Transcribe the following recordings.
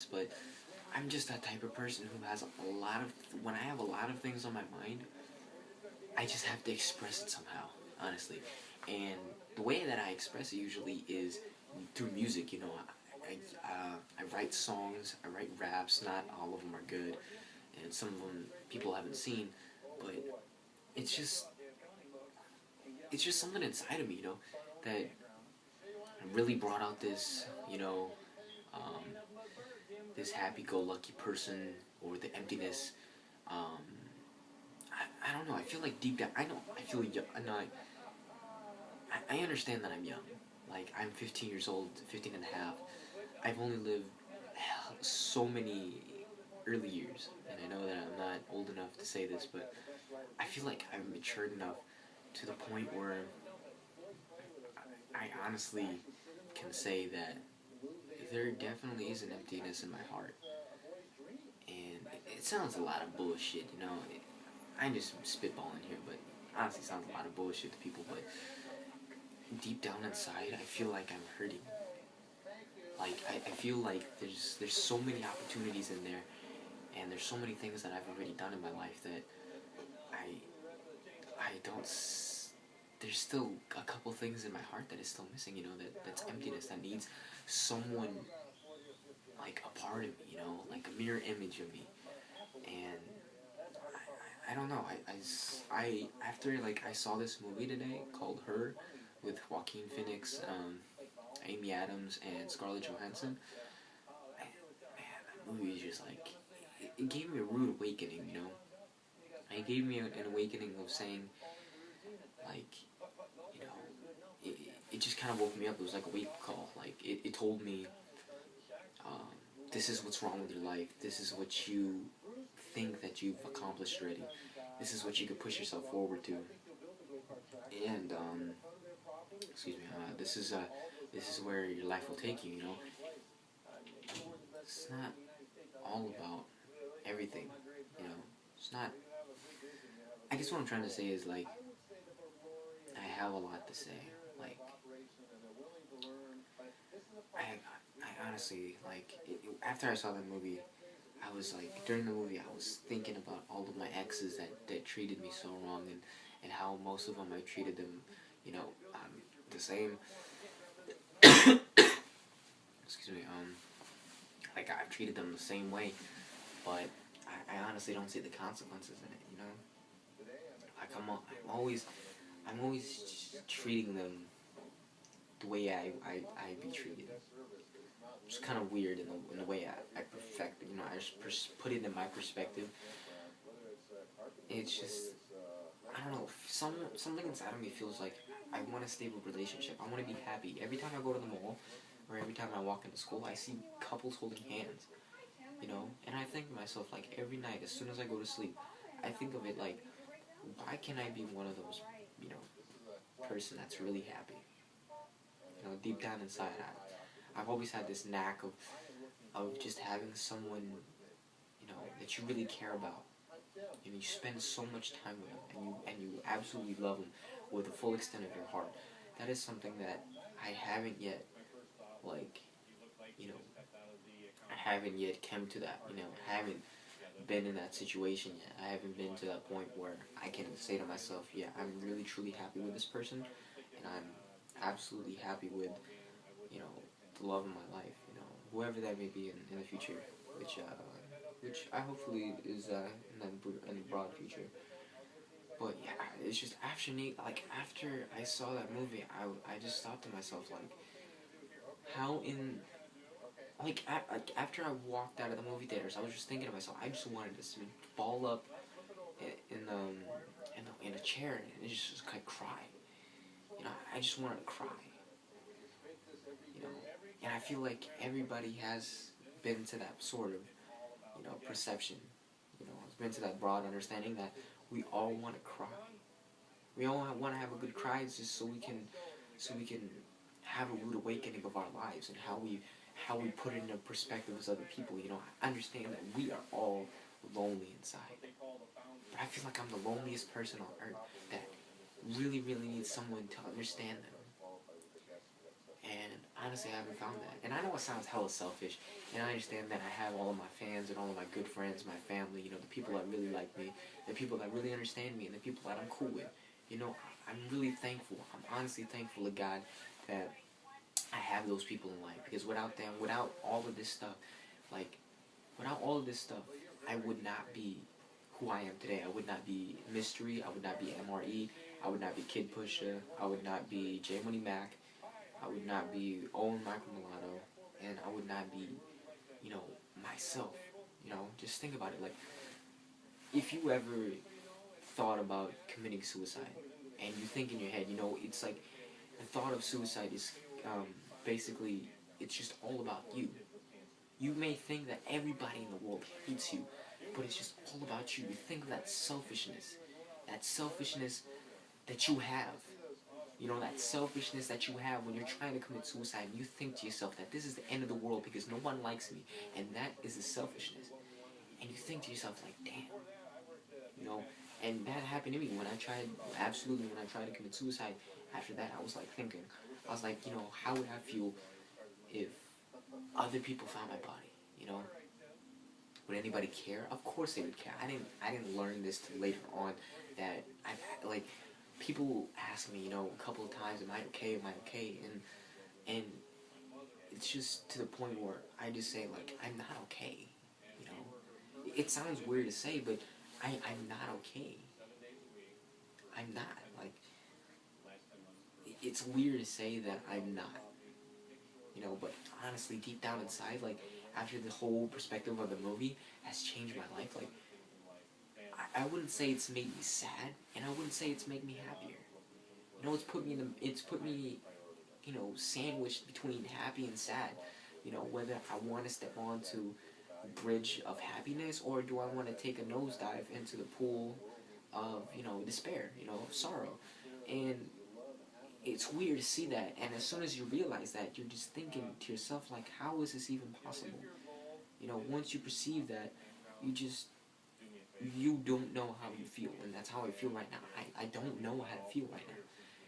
but I'm just that type of person who has a lot of, when I have a lot of things on my mind, I just have to express it somehow, honestly. And the way that I express it usually is through music, you know. I write songs, I write raps, not all of them are good, and some of them people haven't seen, but it's just, it's just something inside of me, you know, that really brought out this, you know, um, this happy-go-lucky person, or the emptiness. Um, I don't know. I feel like deep down, I know I feel young. No, I understand that I'm young. Like, I'm 15 years old, 15 and a half. I've only lived so many early years, and I know that I'm not old enough to say this, but I feel like I've matured enough to the point where I honestly can say that there definitely is an emptiness in my heart. And it sounds a lot of bullshit, you know. I'm just spitballing here, but honestly, it sounds a lot of bullshit to people. But deep down inside, I feel like I'm hurting. Like I feel like there's so many opportunities in there, and there's so many things that I've already done in my life that I don't. There's still a couple things in my heart that is still missing. You know, that's emptiness that needs someone, like a part of me. You know, like a mirror image of me. And I don't know. After, like, I saw this movie today called Her, with Joaquin Phoenix, Amy Adams, and Scarlett Johansson. Man, that movie is just like, it gave me a rude awakening. You know, it gave me an awakening of saying, like, you know, it just kind of woke me up. It was like a wake call. Like, it told me, um, this is what's wrong with your life. This is what you think that you've accomplished already. This is what you could push yourself forward to. And excuse me. This is where your life will take you. You know, it's not all about everything. You know, it's not. I guess what I'm trying to say is, like, I have a lot to say. Like, I honestly, like, after I saw that movie, I was like, during the movie, I was thinking about all of my exes that treated me so wrong, and how most of them I treated them, you know, the same. Excuse me. Like, I've treated them the same way, but I honestly don't see the consequences in it. You know, like I'm always treating them the way I be treated. It's kind of weird in the way I perfect. You know, I just put it in my perspective. It's just, I don't know. Something inside of me feels like I want a stable relationship. I want to be happy. Every time I go to the mall, or every time I walk into school, I see couples holding hands. You know, and I think to myself, like, every night as soon as I go to sleep, I think of it like, why can't I be one of those, you know, person that's really happy? You know, deep down inside, I've always had this knack of just having someone, you know, that you really care about, and you spend so much time with them, and you absolutely love them with the full extent of your heart. That is something that I haven't yet, like, you know, I haven't yet come to that. You know, I haven't been in that situation yet. I haven't been to that point where I can say to myself, yeah, I'm really truly happy with this person, and I'm absolutely happy with, you know, the love of my life. You know, whoever that may be in the future, which I hopefully is in the broad future. But yeah, it's just after I saw that movie, I just thought to myself, like, how in, like, after I walked out of the movie theaters, I was just thinking to myself, I just wanted to ball up in a chair and just like cry. You know, I just wanted to cry. You know, and I feel like everybody has been to that sort of, you know, perception. You know, has been to that broad understanding that we all want to cry. We all want to have a good cry, just so we can have a rude awakening of our lives, and how we put it in a perspective as other people. You know, I understand that we are all lonely inside, but I feel like I'm the loneliest person on earth that really, really needs someone to understand them. And honestly, I haven't found that. And I know it sounds hella selfish, and I understand that I have all of my fans and all of my good friends, my family, you know, the people that really like me, the people that really understand me, and the people that I'm cool with. You know, I'm really thankful. I'm honestly thankful to God that I have those people in life, because without them, without all of this stuff, like, without all of this stuff, I would not be who I am today. I would not be Mystery. I would not be MRE. I would not be Kid Pusha. I would not be J Money Mac. I would not be Owen Michael Milano. And I would not be, you know, myself. You know, just think about it. Like, if you ever thought about committing suicide, and you think in your head, you know, it's like the thought of suicide is basically, it's just all about you. You may think that everybody in the world hates you, but it's just all about you. You think of that selfishness that you have. You know, that selfishness that you have when you're trying to commit suicide, and you think to yourself that this is the end of the world because no one likes me, and that is the selfishness. And you think to yourself, like, damn, you know, and that happened to me when I tried, absolutely, when I tried to commit suicide. After that, I was like thinking, I was like, you know, how would I feel if other people found my body, you know? Would anybody care? Of course they would care. I didn't learn this till later on, that like, people ask me, you know, a couple of times, am I okay? Am I okay? And it's just to the point where I just say, like, I'm not okay. You know, it sounds weird to say, but I'm not okay. I'm not. Like, it's weird to say that I'm not. You know, but honestly, deep down inside, like, after the whole perspective of the movie has changed my life, like, I wouldn't say it's made me sad, and I wouldn't say it's made me happier. You know, it's put me, you know, sandwiched between happy and sad. You know, whether I want to step onto a bridge of happiness, or do I want to take a nosedive into the pool of, you know, despair, you know, sorrow. And it's weird to see that, and as soon as you realize that, you're just thinking to yourself, like, how is this even possible? You know, once you perceive that, you don't know how you feel, and that's how I feel right now. I don't know how to feel right now.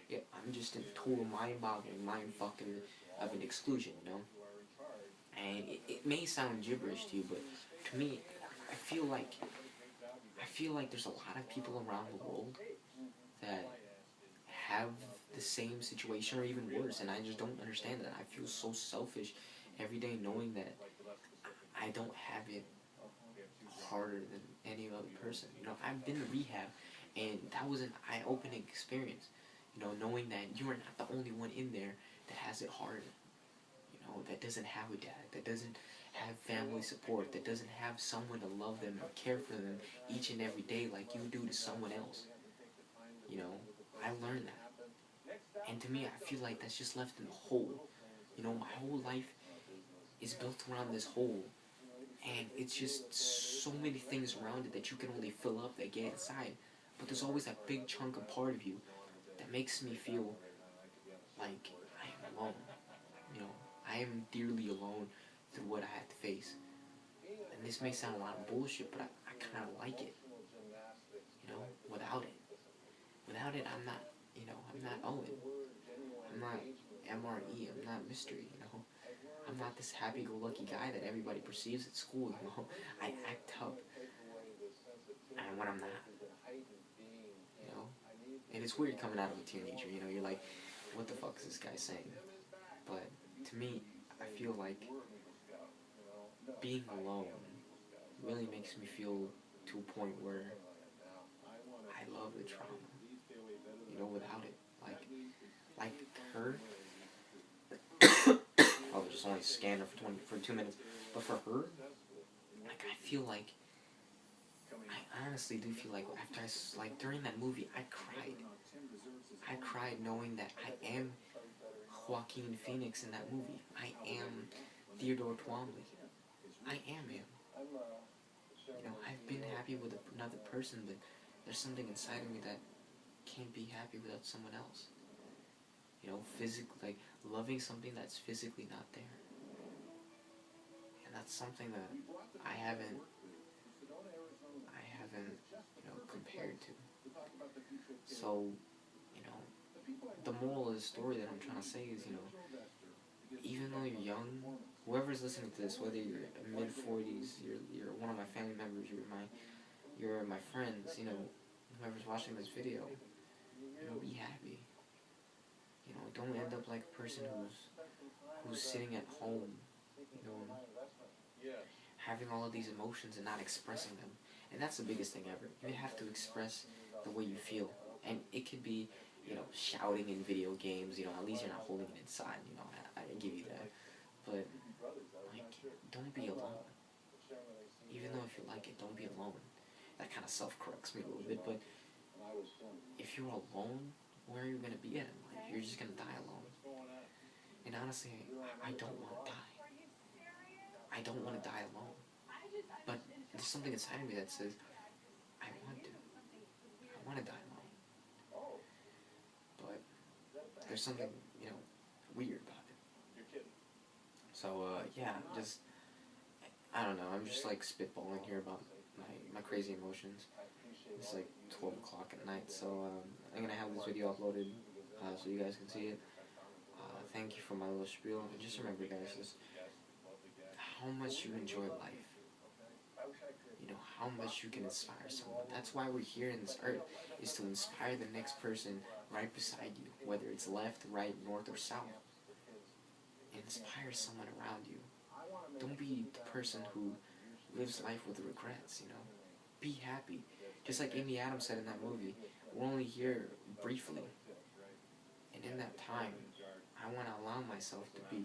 Yeah, I'm just in total mind-boggling, mind-fucking of an exclusion, you know? And it may sound gibberish to you, but to me, I feel like, there's a lot of people around the world that have the same situation or even worse, and I just don't understand that. I feel so selfish every day knowing that I don't have it harder than any other person. You know, I've been to rehab, and that was an eye-opening experience. You know, knowing that you are not the only one in there that has it hard. You know, that doesn't have a dad, that doesn't have family support, that doesn't have someone to love them or care for them each and every day like you do to someone else. You know, I learned that. And to me, I feel like that's just left in the hole. You know, my whole life is built around this hole, and it's just so many things around it that you can only fill up that get inside. But there's always that big chunk of part of you that makes me feel like I am alone. You know, I am dearly alone through what I have to face. And this may sound a lot of bullshit, but I kind of like it. You know, without it, I'm not. You know, I'm not Owen. I'm not MRE. I'm not Mystery. You know, I'm not this happy-go-lucky guy that everybody perceives at school. You know, I act up, and when I'm not. You know, and it's weird coming out of a teenager. You know, you're like, what the fuck is this guy saying? But to me, I feel like being alone really makes me feel to a point where I love the trauma. You know, without it, like her. I was just only scanning her for 2 minutes, but for her, like, I feel like, I honestly do feel like after like during that movie, I cried. I cried knowing that I am Joaquin Phoenix in that movie. I am Theodore Twombly. I am him. You know, I've been happy with another person, but there's something inside of me that can't be happy without someone else. You know, physically, like, loving something that's physically not there. And that's something that I haven't, you know, compared to. So, you know, the moral of the story that I'm trying to say is, you know, even though you're young, whoever's listening to this, whether you're mid-40s, you're one of my family members, you're my friends, you know, whoever's watching this video, you know, be happy. You know, don't end up like a person who's sitting at home, you know, having all of these emotions and not expressing them. And that's the biggest thing ever. You have to express the way you feel. And it could be, you know, shouting in video games, you know, at least you're not holding it inside, you know, I give you that. But, like, don't be alone. Even though if you like it, don't be alone. That kind of self-corrects me a little bit, but if you're alone, where are you going to be at in life? You're just going to die alone. And honestly, I don't want to die. I don't want to die alone. But there's something inside of me that says, I want to. I want to die alone. But there's something, you know, weird about it. So, yeah, just, I don't know, I'm just like spitballing here about my crazy emotions. It's like 12 o'clock at night, so I'm going to have this video uploaded so you guys can see it. Thank you for my little spiel. And just remember, guys, just how much you enjoy life. You know, how much you can inspire someone. That's why we're here in this earth, is to inspire the next person right beside you, whether it's left, right, north, or south. Inspire someone around you. Don't be the person who lives life with regrets, you know. Be happy. Just like Amy Adams said in that movie, we're only here briefly. And in that time, I want to allow myself to be,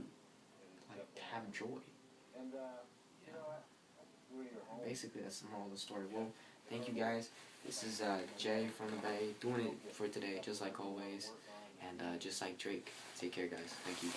like, to have joy. You know? Basically, that's the moral of the story. Well, thank you guys. This is Jay from the Bay, doing it for today, just like always. And just like Drake. Take care, guys. Thank you.